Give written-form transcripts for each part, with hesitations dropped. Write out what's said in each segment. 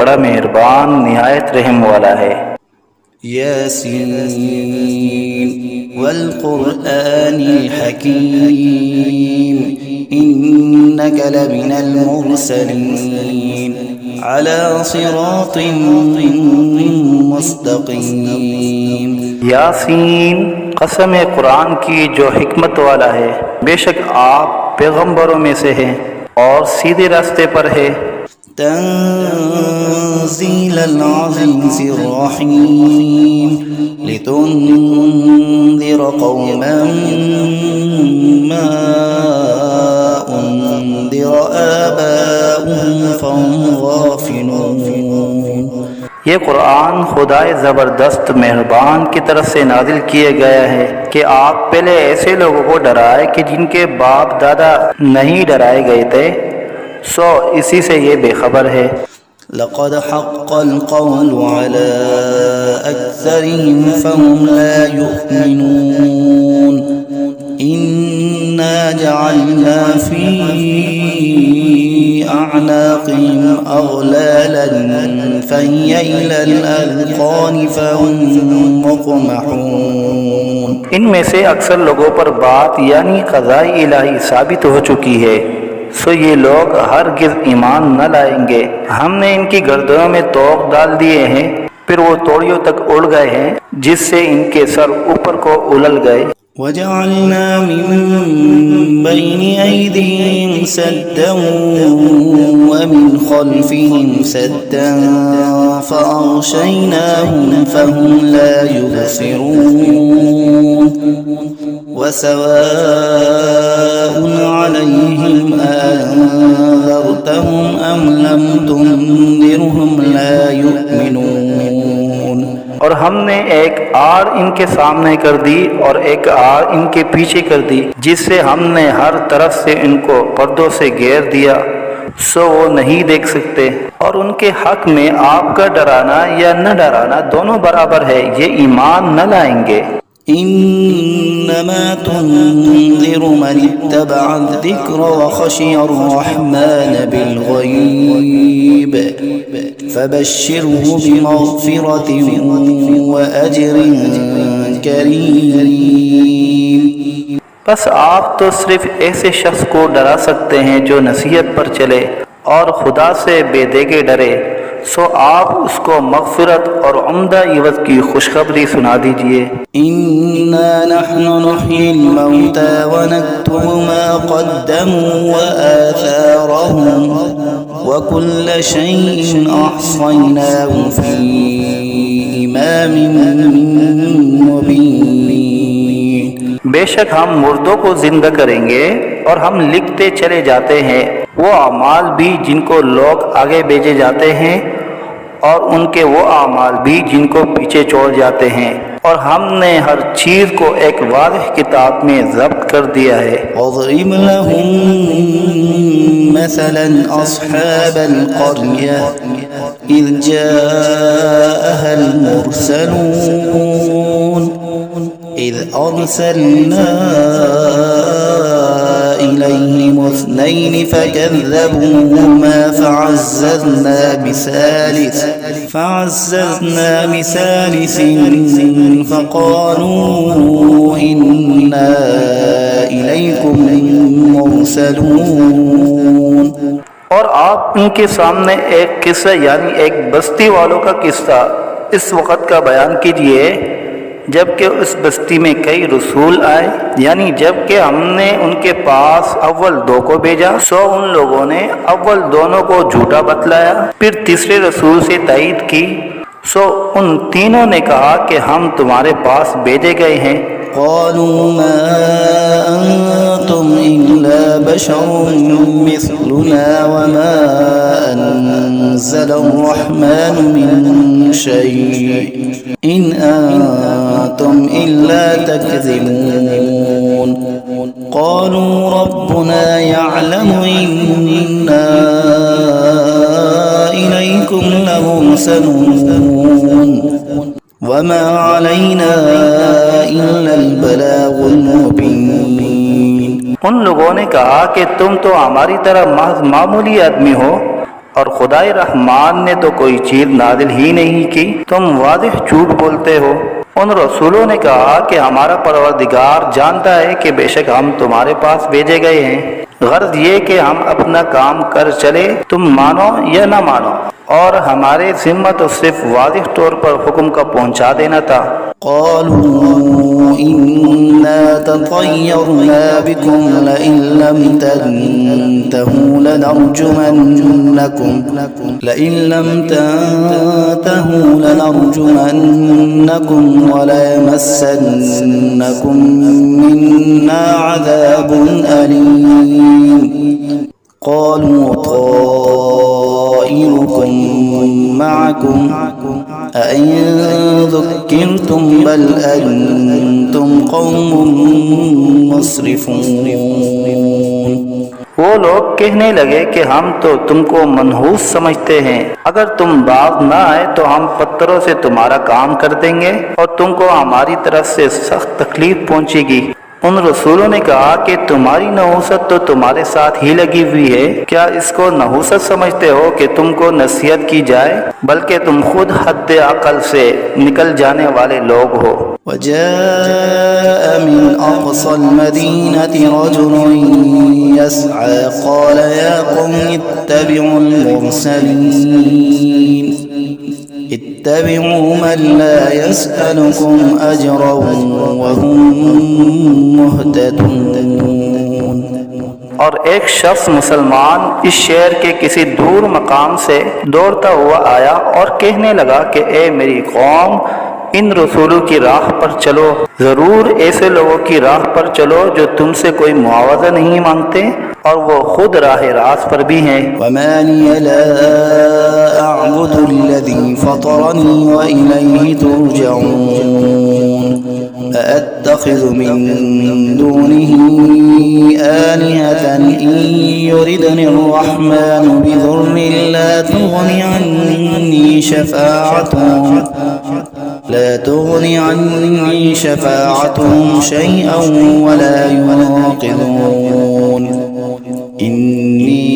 بڑا مہربان نہایت رحم والا ہے۔ یاسین والقرآن الحکیم انک لمن المرسلین علی صراط مستقیم۔ یاسین، قسم قرآن کی جو حکمت والا ہے، بے شک آپ پیغمبروں میں سے ہیں اور سیدھے راستے پر ہے۔ تنزیل العزیز الرحیم لتنذر قوما ما انذر آباؤهم فهم غافلون۔ یہ قرآن خدائے زبردست مہربان کی طرف سے نازل کیا گیا ہے کہ آپ پہلے ایسے لوگوں کو ڈرائے کہ جن کے باپ دادا نہیں ڈرائے گئے تھے، سو اسی سے یہ بے خبر ہے۔ لقد حق القول على أكثرهم فهم لا يؤمنون إنا جعلنا في أعناقهم أغلالا فهي إلى الأذقان فهم مقمحون۔ ان میں سے اکثر لوگوں پر بات یعنی قضاء الہی ثابت ہو چکی ہے، سو یہ لوگ ہرگز ایمان نہ لائیں گے۔ ہم نے ان کی گردنوں میں طوق ڈال دیے ہیں، پھر وہ توڑیوں تک اڑ گئے ہیں جس سے ان کے سر اوپر کو اولل گئے۔ وجعلنا من بين أيديهم سدا ومن خلفهم سدا فأغشيناهم فهم لا يبصرون وسواء عليهم أنذرتهم أم لم تنذرهم لا يؤمنون۔ اور ہم نے ایک آڑ ان کے سامنے کر دی اور ایک آڑ ان کے پیچھے کر دی، جس سے ہم نے ہر طرف سے ان کو پردوں سے گھیر دیا، سو وہ نہیں دیکھ سکتے۔ اور ان کے حق میں آپ کا ڈرانا یا نہ ڈرانا دونوں برابر ہے، یہ ایمان نہ لائیں گے۔ انما تنذر من اتبع الذکر وخشی الرحمن بالغیب فبشره بمغفرة وأجر کریم۔ بس آپ تو صرف ایسے شخص کو ڈرا سکتے ہیں جو نصیحت پر چلے اور خدا سے بے دیگے ڈرے، سو آپ اس کو مغفرت اور عمدہ عوض کی خوشخبری سنا دیجئے۔ انا نحن نحيي الموتى ونكتب ما قدموا وآثارهم وكل شيء احصيناه في امام مبين۔ بے شک ہم مردوں کو زندہ کریں گے اور ہم لکھتے چلے جاتے ہیں وہ اعمال بھی جن کو لوگ آگے بھیجے جاتے ہیں اور ان کے وہ اعمال بھی جن کو پیچھے چھوڑ جاتے ہیں، اور ہم نے ہر چیز کو ایک واضح کتاب میں ضبط کر دیا ہے۔ واضرب لهم مثلا اصحاب القرية اذ جاءها المرسلون اذ ارسلنا إليهم اثنين فكذبوهما فعززنا بثالث فقالوا إنا إليكم مرسلون۔ اور آپ ان کے سامنے ایک قصہ یعنی ایک بستی والوں کا قصہ اس وقت کا بیان کیجئے جبکہ اس بستی میں کئی رسول آئے، یعنی جبکہ ہم نے ان کے پاس اول دو کو بھیجا، سو ان لوگوں نے اول دونوں کو جھوٹا بتلایا، پھر تیسرے رسول سے تائید کی، سو ان تینوں نے کہا کہ ہم تمہارے پاس بھیجے گئے ہیں۔ قالوا ما أنتم إلا بشر مثلنا وما أنزل الرحمن من شيء إن أنتم إلا تكذبون۔ قالوا ربنا يعلم إنا إليكم لمرسلون وما علينا إلا البلاغ المبين۔ ان لوگوں نے کہا کہ تم تو ہماری طرح محض معمولی آدمی ہو اور خدائے رحمان نے تو کوئی چیز نازل ہی نہیں کی، تم واضح جھوٹ بولتے ہو۔ ان رسولوں نے کہا کہ ہمارا پروردگار جانتا ہے کہ بے شک ہم تمہارے پاس بھیجے گئے ہیں، غرض یہ کہ ہم اپنا کام کر چلے، تم مانو یا نہ مانو، اور ہمارے ذمہ تو صرف واضح طور پر حکم کا پہنچا دینا تھا۔ قالوا إنا تطيرنا بكم لئن لم تنتهوا لنرجمنكم وليمسنكم منا عذاب أليم قالوا طائركم معكم أئن ذكرتم بل أنتم قوم مسرفون۔ وہ لوگ کہنے لگے کہ ہم تو تم کو منحوس سمجھتے ہیں، اگر تم باز نہ آئے تو ہم پتھروں سے تمہارا کام کر دیں گے اور تم کو ہماری طرف سے سخت تکلیف پہنچے گی۔ ان رسولوں نے کہا کہ تمہاری نحوست تو تمہارے ساتھ ہی لگی ہوئی ہے، کیا اس کو نحوست سمجھتے ہو کہ تم کو نصیحت کی جائے؟ بلکہ تم خود حد عقل سے نکل جانے والے لوگ ہو۔ وجاء من أقصى المدينة رجل يسعى قال يا قوم اتبعوا المرسلين اتبعوا من لا يسألكم أجرا وهم مهتدون۔ اور ایک شخص مسلمان اس شہر کے کسی دور مقام سے دوڑتا ہوا آیا اور کہنے لگا کہ اے میری قوم، ان رسولوں کی راہ پر چلو، ضرور ایسے لوگوں کی راہ پر چلو جو تم سے کوئی معاوضہ نہیں مانگتے اور وہ خود راہ راست پر بھی ہیں۔ وما لي لا أعبد الذي فطرني وإليه ترجعون أأتخذ من دونه آلهة إن يردني الرحمن بضر لا تغني عني شفاعتهم شيئا ولا ينقذون إني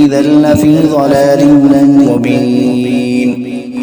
إذا لفي ضلال مبين۔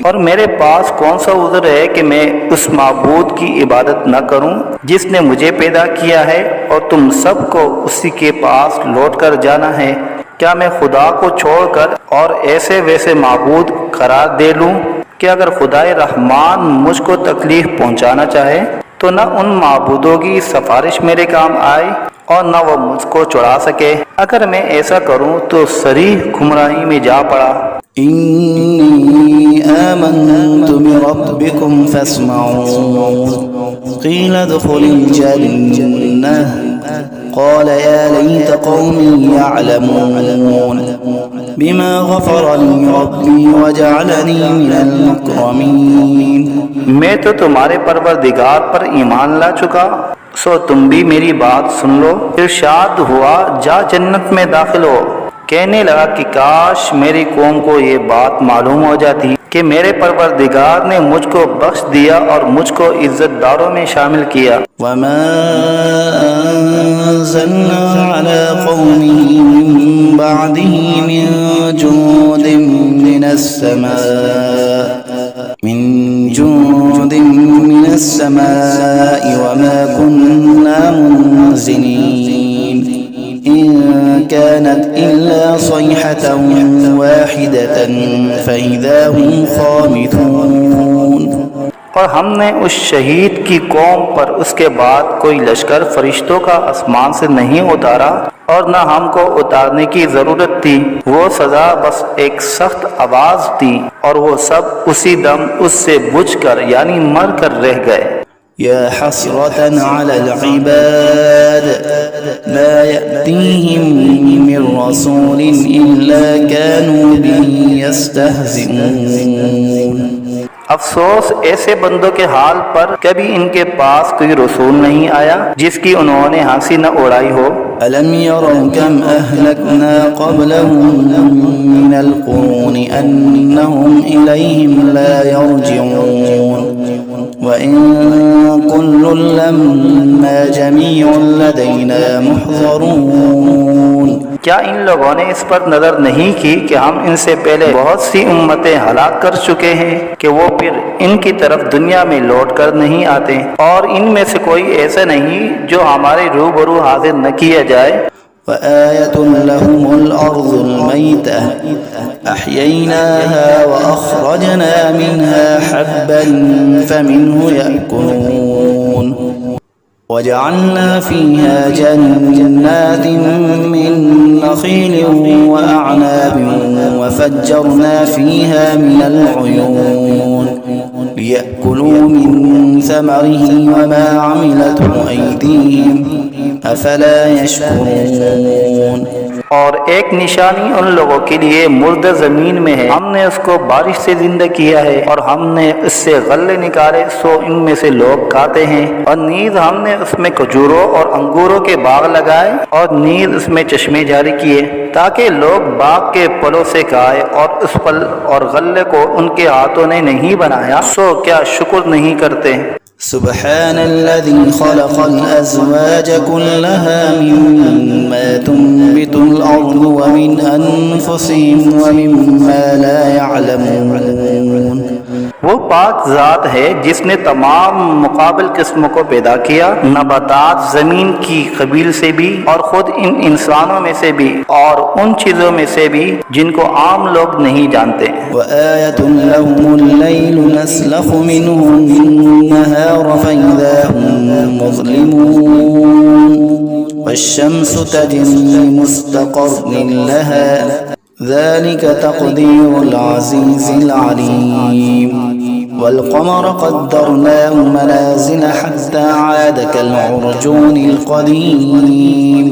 اور میرے پاس کون سا عذر ہے کہ میں اس معبود کی عبادت نہ کروں جس نے مجھے پیدا کیا ہے اور تم سب کو اسی کے پاس لوٹ کر جانا ہے؟ کیا میں خدا کو چھوڑ کر اور ایسے ویسے معبود قرار دے لوں کہ اگر خدائے رحمان مجھ کو تکلیف پہنچانا چاہے تو نہ ان معبودوں کی سفارش میرے کام آئے اور نہ وہ مجھ کو چھڑا سکے؟ اگر میں ایسا کروں تو صریح گمراہی میں جا پڑا۔ إني آمنت بربكم فاسمعون قيل ادخل الجنة قال يا ليت قومي يعلمون بما غفر لي ربي وجعلني من المكرمين۔ میں تو تمہارے پروردگار پر ایمان لا چکا، سو تم بھی میری بات سن لو۔ ارشاد ہوا جا جنت میں داخل ہو۔ کہنے لگا کہ کاش میری قوم کو یہ بات معلوم ہو جاتی کہ میرے پروردگار نے مجھ کو بخش دیا اور مجھ کو عزت داروں میں شامل کیا۔ وما أنزلنا على قومه من بعده من جند من السماء وما كنا منزلين إن كانت إلا صيحة واحدة فإذا هم خامدون۔ اور ہم نے اس شہید کی قوم پر اس کے بعد کوئی لشکر فرشتوں کا آسمان سے نہیں اتارا اور نہ ہم کو اتارنے کی ضرورت تھی، وہ سزا بس ایک سخت آواز تھی اور وہ سب اسی دم اس سے بجھ کر یعنی مر کر رہ گئے۔ يا حسرة على العباد ما يأتيهم من رسول إلا كانوا به يستهزئون۔ افسوس ایسے بندوں کے حال پر، کبھی ان کے پاس کوئی رسول نہیں آیا جس کی انہوں نے ہنسی نہ اڑائی ہو۔ ألم يروا كم أهلكنا قبلهم من القرون أنهم إليهم لا يرجعون وإن كل لما جميع لدينا محضرون۔ کیا ان لوگوں نے اس پر نظر نہیں کی کہ ہم ان سے پہلے بہت سی امتیں ہلاک کر چکے ہیں کہ وہ پھر ان کی طرف دنیا میں لوٹ کر نہیں آتے، اور ان میں سے کوئی ایسا نہیں جو ہمارے روبرو حاضر نہ کیا جائے۔ وآية لهم الأرض الميتة أحييناها وأخرجنا منها حبا فمنه يأكلون وجعلنا فيها جنات من نخيل وأعناب وفجرنا فيها من العيون ليأكلوا من ثمره وما عملته أيديهم افلا يشكرون۔ اور ایک نشانی ان لوگوں کے لیے مردہ زمین میں ہے، ہم نے اس کو بارش سے زندہ کیا ہے، اور ہم نے اس سے غلے نکالے سو ان میں سے لوگ کھاتے ہیں، اور نیز ہم نے اس میں کھجوروں اور انگوروں کے باغ لگائے، اور نیز اس میں چشمے جاری کیے تاکہ لوگ باغ کے پھلوں سے کھائے، اور اس پھل اور غلے کو ان کے ہاتھوں نے نہیں بنایا، سو کیا شکر نہیں کرتے؟ سبحان الذي خلق الأزواج كلها مما تنبت الأرض ومن أنفسهم ومما لا يعلمون۔ وہ پاک ذات ہے جس نے تمام مقابل قسموں کو پیدا کیا، نباتات زمین کی قبیل سے بھی، اور خود ان انسانوں میں سے بھی، اور ان چیزوں میں سے بھی جن کو عام لوگ نہیں جانتے۔ وآية لهم الليل نسلخ منه النهار فإذا هم مظلمون والشمس تجري لمستقر لها ذلك تقدير العزيز العليم والقمر قدرناه منازل حتى عاد كالعرجون القديم۔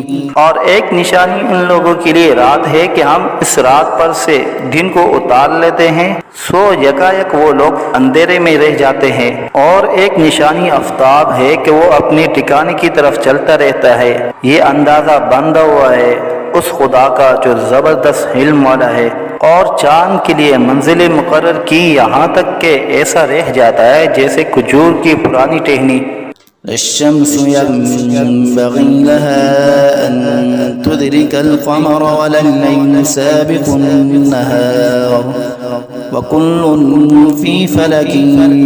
اور ایک نشانی ان لوگوں کے لیے رات ہے کہ ہم اس رات پر سے دن کو اتار لیتے ہیں، سو یکایک وہ لوگ اندھیرے میں رہ جاتے ہیں، اور ایک نشانی آفتاب ہے کہ وہ اپنے ٹھکانے کی طرف چلتا رہتا ہے۔ یہ اندازہ بندھا ہوا ہے اس خدا کا جو زبردست علم والا ہے، اور چاند کے لیے منزلیں مقرر کی یہاں تک کہ ایسا رہ جاتا ہے جیسے کھجور کی پرانی ٹہنی۔ الشمس ينبغي لها أن تدرك القمر ولا الليل سابق النهار وكل في فلك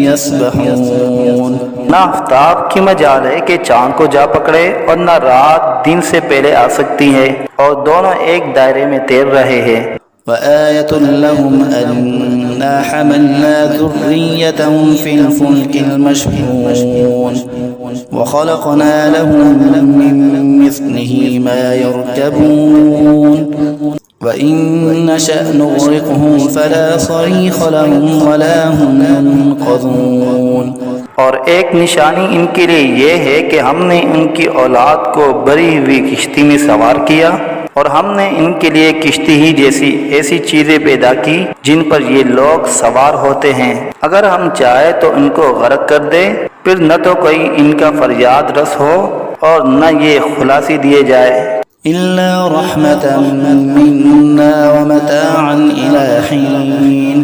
يسبحون۔ نہ آفتاب کی مجال ہے کہ چاند کو جا پکڑے، اور نہ رات دن سے پہلے آ سکتی ہے، اور دونوں ایک دائرے میں تیر رہے ہیں۔ وآية لهم أنا حملنا ذريتهم في الفلك المشحون وخلقنا لهم من مثله ما يركبون وإن نشأ نغرقهم فلا صريخ لهم ولا هم ينقذون۔ اور ایک نشانی ان کے لیے یہ ہے کہ ہم نے ان کی اولاد کو بری ہوئی کشتی میں سوار کیا، اور ہم نے ان کے لیے کشتی ہی جیسی ایسی چیزیں پیدا کی جن پر یہ لوگ سوار ہوتے ہیں، اگر ہم چاہے تو ان کو غرق کر دے، پھر نہ تو کوئی ان کا فریاد رس ہو اور نہ یہ خلاصی دیے جائے۔ إلا رحمة منا ومتاعا إلى حين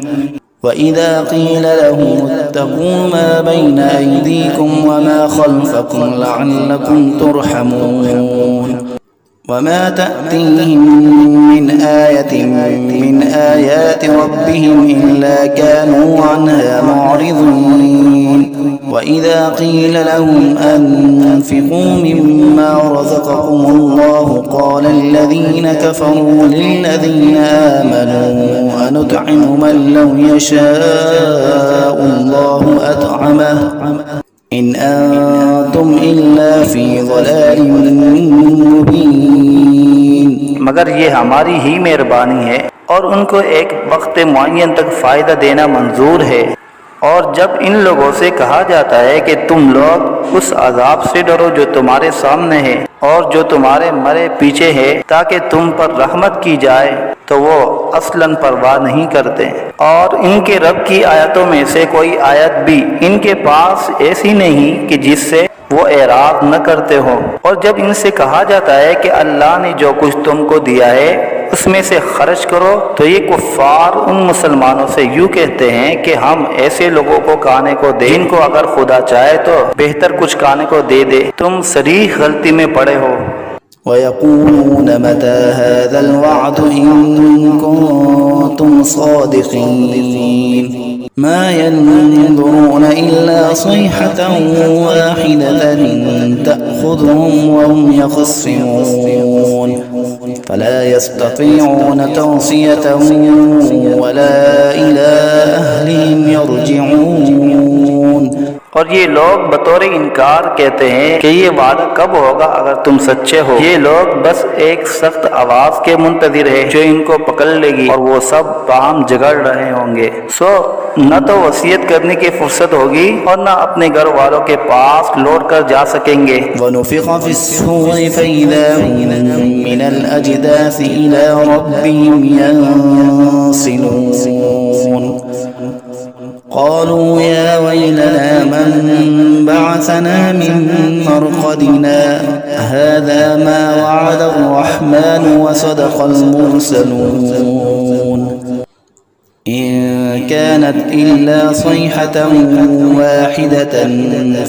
وإذا قيل لهم اتقوا ما بين أيديكم وما خلفكم لعلكم ترحمون وما تأتيهم من آية من آيات ربهم إلا كانوا عنها معرضين وإذا قيل لهم أنفقوا مما رزقكم الله قال الذين كفروا للذين آمنوا أنطعم من لو يشاء الله أطعمه إن أنتم إلا في ضلال مبين۔ مگر یہ ہماری ہی مہربانی ہے، اور ان کو ایک وقت معین تک فائدہ دینا منظور ہے۔ اور جب ان لوگوں سے کہا جاتا ہے کہ تم لوگ اس عذاب سے ڈرو جو تمہارے سامنے ہے اور جو تمہارے مرے پیچھے ہے تاکہ تم پر رحمت کی جائے، تو وہ اصلاً پرواہ نہیں کرتے، اور ان کے رب کی آیتوں میں سے کوئی آیت بھی ان کے پاس ایسی نہیں کہ جس سے وہ اعراض نہ کرتے ہو۔ اور جب ان سے کہا جاتا ہے کہ اللہ نے جو کچھ تم کو دیا ہے اس میں سے خرچ کرو، تو یہ کفار ان مسلمانوں سے یوں کہتے ہیں کہ ہم ایسے لوگوں کو کھانے کو دیں جن کو اگر خدا چاہے تو بہتر کچھ کھانے کو دے دے، تم صریح غلطی میں پڑے ہو۔ ويقولون متى هذا الوعد إن كنتم صادقين ما ينظرون إلا صيحة واحدة تأخذهم وهم يخصمون فلا يستطيعون توصية ولا إلى أهلهم يرجعون. اور یہ لوگ بطور انکار کہتے ہیں کہ یہ وعدہ کب ہوگا اگر تم سچے ہو. یہ لوگ بس ایک سخت آواز کے منتظر ہیں جو ان کو پکڑ لے گی اور وہ سب باہم جھگڑ رہے ہوں گے. نہ تو وصیت کرنے کی فرصت ہوگی اور نہ اپنے گھر والوں کے پاس لوٹ کر جا سکیں گے. ونفخ في الصور فإذا هم من الأجداث إلى ربهم ينسلون قالوا يا ويلنا من بعثنا من مرقدنا هذا ما وعد الرحمن وصدق المرسلون إن كانت إلا صيحة واحدة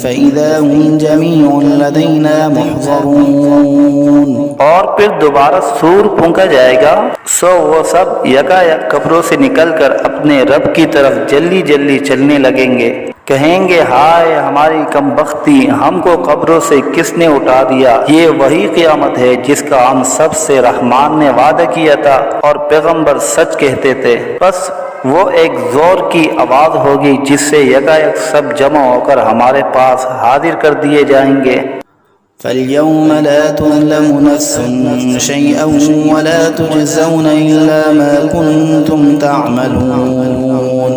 فإذا هم جميع لدينا محضرون. اور پھر دوبارہ سور پھونکا جائے گا سو وہ سب یکا یک قبروں سے نکل کر اپنے رب کی طرف جلدی جلدی چلنے لگیں گے. کہیں گے ہائے ہماری کم بختی، ہم کو قبروں سے کس نے اٹھا دیا. یہ وہی قیامت ہے جس کا ہم سب سے رحمان نے وعدہ کیا تھا اور پیغمبر سچ کہتے تھے. بس وہ ایک زور کی آواز ہوگی جس سے یکا یک سب جمع ہو کر ہمارے پاس حاضر کر دیے جائیں گے. فاليوم لا تظلم نفس شيئا ولا تجزون إلا ما كنتم تعملون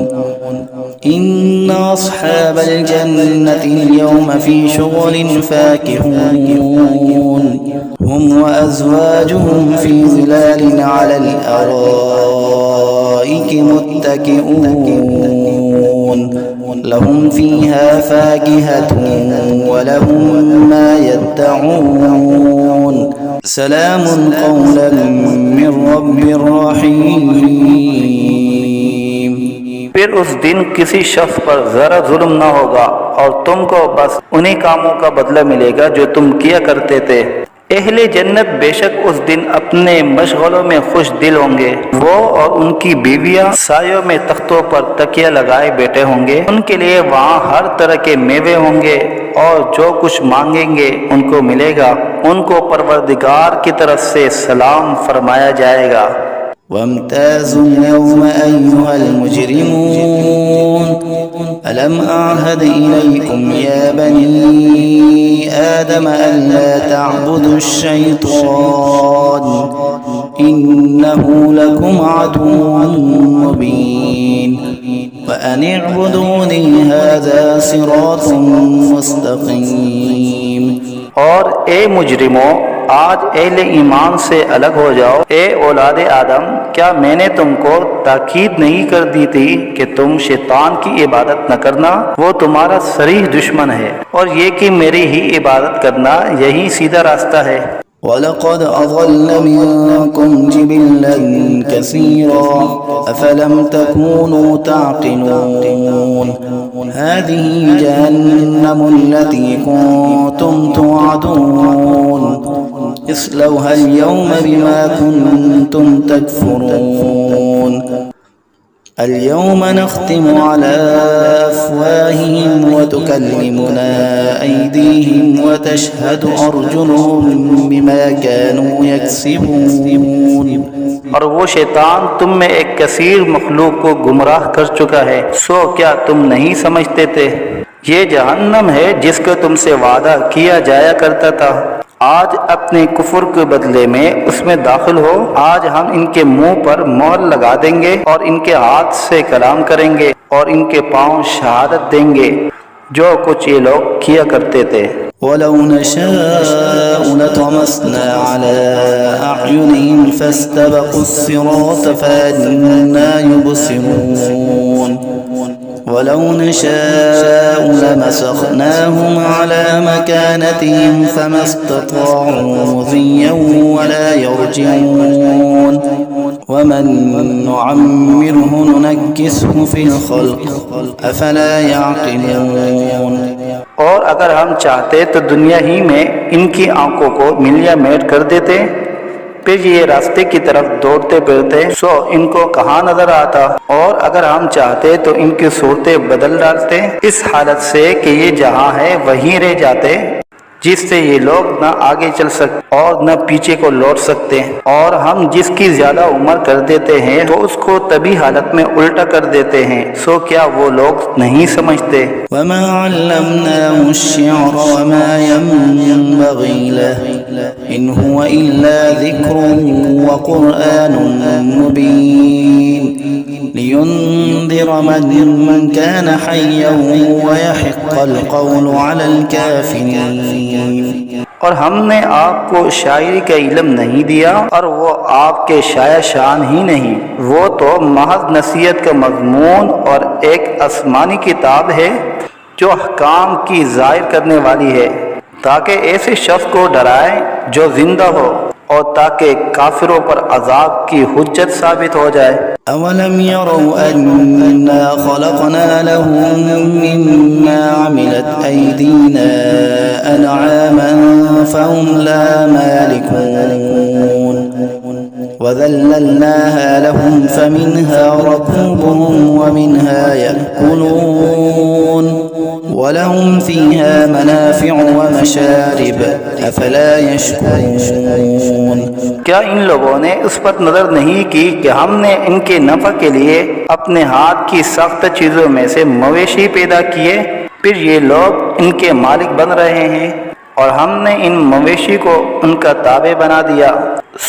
إن أصحاب الجنة اليوم في شغل فاكهون هم وأزواجهم في ظلال على الأرائك متكئون لهم فيها فاكهة ولهم ما يدعون سلام قولا من رب رحيم. پھر اس دن کسی شخص پر ذرا ظلم نہ ہوگا اور تم کو بس انہی کاموں کا بدلہ ملے گا جو تم کیا کرتے تھے. اہل جنت بے شک اس دن اپنے مشغلوں میں خوش دل ہوں گے. وہ اور ان کی بیویاں سایوں میں تختوں پر تکیہ لگائے بیٹھے ہوں گے. ان کے لیے وہاں ہر طرح کے میوے ہوں گے اور جو کچھ مانگیں گے ان کو ملے گا. ان کو پروردگار کی طرف سے سلام فرمایا جائے گا. وامتازوا اليوم أيها المجرمون ألم أعهد إليكم يا بني آدم ألا تعبدوا الشيطان إنه لكم عدو مبين وأن اعبدوني هذا صراط مستقيم. اور اے مجرموں آج اہل ایمان سے الگ ہو جاؤ. اے اولاد آدم کیا میں نے تم کو تاکید نہیں کر دی تھی کہ تم شیطان کی عبادت نہ کرنا؟ وہ تمہارا صریح دشمن ہے اور یہ کہ میری ہی عبادت کرنا یہی سیدھا راستہ ہے. وَلَقَدْ أَضَلَّ مِنكُمْ جِبِلًّا كَثِيرًا أَفَلَمْ تَكُونُوا تَعْقِلُونَ هَذِهِ جَهَنَّمُ الَّتِي كُنتُمْ تُوعَدُونَ اصْلَوْهَا الْيَوْمَ بِمَا كُنتُمْ تَكْفُرُونَ اليوم نختم على أفواههم وتكلمنا أيديهم وتشهد أرجلهم بما كانوا يكسبون. اور وہ شیطان تم میں ایک کثیر مخلوق کو گمراہ کر چکا ہے. سو کیا تم نہیں سمجھتے تھے؟ یہ جہنم ہے جس کا تم سے وعدہ کیا جایا کرتا تھا. آج اپنے کفر کے بدلے میں اس میں داخل ہو. آج ہم ان کے منہ پر مہر لگا دیں گے اور ان کے ہاتھ سے کلام کریں گے اور ان کے پاؤں شہادت دیں گے جو کچھ یہ لوگ کیا کرتے تھے. وَلَوْ نَشَاءُ لَطَمَسْنَا عَلَىٰ أَعْيُنِهِمْ فَاسْتَبَقُوا الصِّرَاطَ فَأَنَّىٰ يُبْصِرُونَ ولو نشاء لمسخناهم على مكانتهم فما استطاعوا مضيا ولا يرجعون ومن نعمره ننكسه في الخلق أفلا يعقلون۔ اور اگر ہم چاہتے تو دنیا ہی میں ان کی آنکھوں کو ملیا میٹ کر دیتے، پھر یہ راستے کی طرف دوڑتے پھرتے سو ان کو کہاں نظر آتا، اور اگر ہم چاہتے تو ان کی صورتیں بدل ڈالتے اس حالت سے کہ یہ جہاں ہے وہیں رہ جاتے، جس سے یہ لوگ نہ آگے چل سکتے اور نہ پیچھے کو لوٹ سکتے، اور ہم جس کی زیادہ عمر کر دیتے ہیں تو اس کو طبی حالت میں الٹا کر دیتے ہیں، سو کیا وہ لوگ نہیں سمجھتے؟ وما علمناه الشعر وما ينبغي له إن هو إلا ذكر وقرآن مبين لينذر من كان حيا ويحق القول على الكافرين۔ اور ہم نے آپ کو شاعری کا علم نہیں دیا، اور وہ آپ کے شاعر شان ہی نہیں، وہ تو محض نصیحت کا مضمون اور ایک آسمانی کتاب ہے جو احکام کی ظاہر کرنے والی ہے، تاکہ ایسے شخص کو ڈرائے جو زندہ ہو، اور تاکہ کافروں پر عذاب کی حجت ثابت ہو جائے۔ أولم يروا أنا خلقنا لهم مما عملت أيدينا أنعاما فهم لا مالكون وذللناها لهم فمنها ركوبهم ومنها يأكلون ولهم فيها منافع ومشارب أفلا يشكرون۔ کیا ان لوگوں نے اس پر نظر نہیں کی کہ ہم نے ان کے نفع کے لیے اپنے ہاتھ کی سخت چیزوں میں سے مویشی پیدا کیے، پھر یہ لوگ ان کے مالک بن رہے ہیں، اور ہم نے ان مویشی کو ان کا تابع بنا دیا،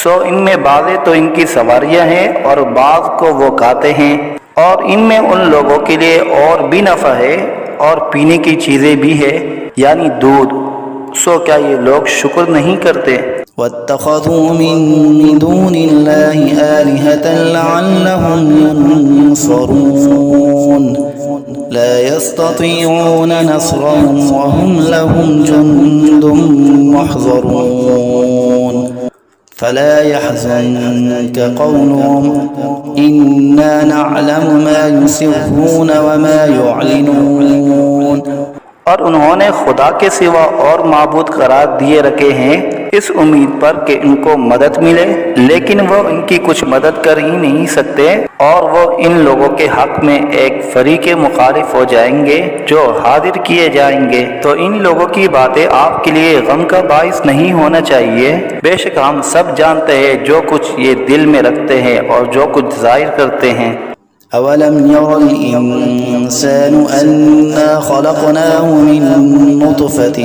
سو ان میں بعضیں تو ان کی سواریاں ہیں اور بعض کو وہ کھاتے ہیں، اور ان میں ان لوگوں کے لیے اور بھی نفع ہے اور پینے کی چیزیں بھی ہے، یعنی دودھ، سو کیا یہ لوگ شکر نہیں کرتے؟ واتخذوا من دون الله آلهة لعلهم ينصرون لا يستطيعون نصرهم وهم لهم جند محضرون فلا يحزنك قولهم إنا نعلم ما يسرون وما يعلنون۔ اور انہوں نے خدا کے سوا اور معبود قرار دیے رکھے ہیں اس امید پر کہ ان کو مدد ملے، لیکن وہ ان کی کچھ مدد کر ہی نہیں سکتے، اور وہ ان لوگوں کے حق میں ایک فریق مخالف ہو جائیں گے جو حاضر کیے جائیں گے۔ تو ان لوگوں کی باتیں آپ کے لیے غم کا باعث نہیں ہونا چاہیے، بے شک ہم سب جانتے ہیں جو کچھ یہ دل میں رکھتے ہیں اور جو کچھ ظاہر کرتے ہیں۔ أولم ير الإنسان أنا خلقناه من نطفة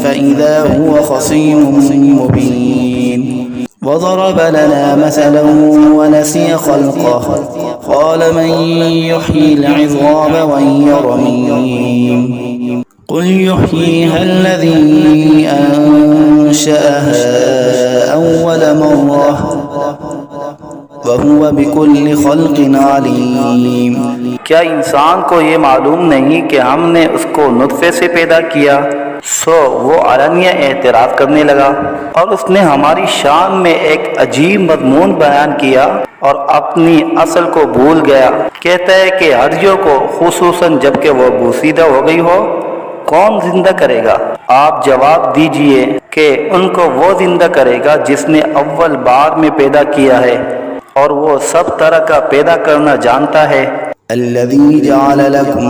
فإذا هو خصيم مبين وضرب لنا مثلا ونسي خلقه قال من يحيي العظام وهي رميم قل يحييها الذي أنشأها أول مرة وَهُوَ بِكُلِّ خَلْقٍ عَلِيمٍ۔ کیا انسان کو یہ معلوم نہیں کہ ہم نے اس کو نطفے سے پیدا کیا؟ سو وہ علانیہ اعتراف کرنے لگا، اور اس نے ہماری شان میں ایک عجیب مضمون بیان کیا اور اپنی اصل کو بھول گیا۔ کہتا ہے کہ ہڈیوں کو خصوصاً جب کہ وہ بوسیدہ ہو گئی ہو کون زندہ کرے گا؟ آپ جواب دیجئے کہ ان کو وہ زندہ کرے گا جس نے اول بار میں پیدا کیا ہے، اور وہ سب طرح کا پیدا کرنا جانتا ہے۔ الذي جعل لكم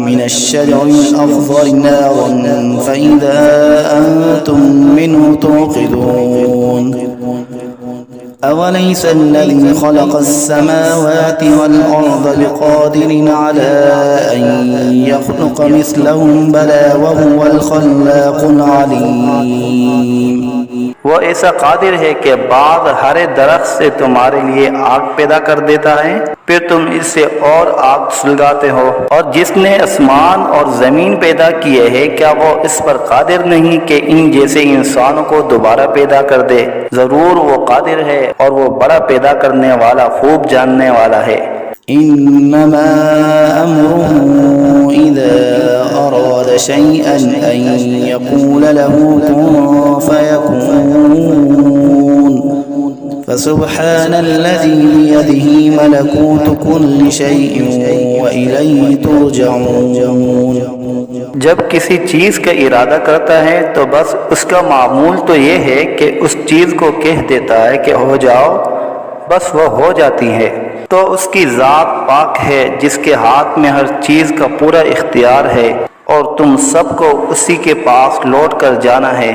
من الشجر الأخضر نارا فإذا أنتم منه توقدون أوليس الذي خلق السماوات والأرض بقادر على أن يخلق مثلهم بلى وهو الخلاق العليم۔ وہ ایسا قادر ہے کہ بعض ہرے درخت سے تمہارے لیے آگ پیدا کر دیتا ہے، پھر تم اس سے اور آگ سلگاتے ہو، اور جس نے آسمان اور زمین پیدا کیے ہیں کیا وہ اس پر قادر نہیں کہ ان جیسے انسانوں کو دوبارہ پیدا کر دے؟ ضرور وہ قادر ہے اور وہ بڑا پیدا کرنے والا خوب جاننے والا ہے۔ إنما أمره شيئا أن يقول له كن فيكون فسبحان الذي بيده ملكوت كل شيء وإليه ترجعون۔ جب کسی چیز کا ارادہ کرتا ہے تو بس اس کا معمول تو یہ ہے کہ اس چیز کو کہہ دیتا ہے کہ ہو جاؤ، بس وہ ہو جاتی ہے۔ تو اس کی ذات پاک ہے جس کے ہاتھ میں ہر چیز کا پورا اختیار ہے، اور تم سب کو اسی کے پاس لوٹ کر جانا ہے۔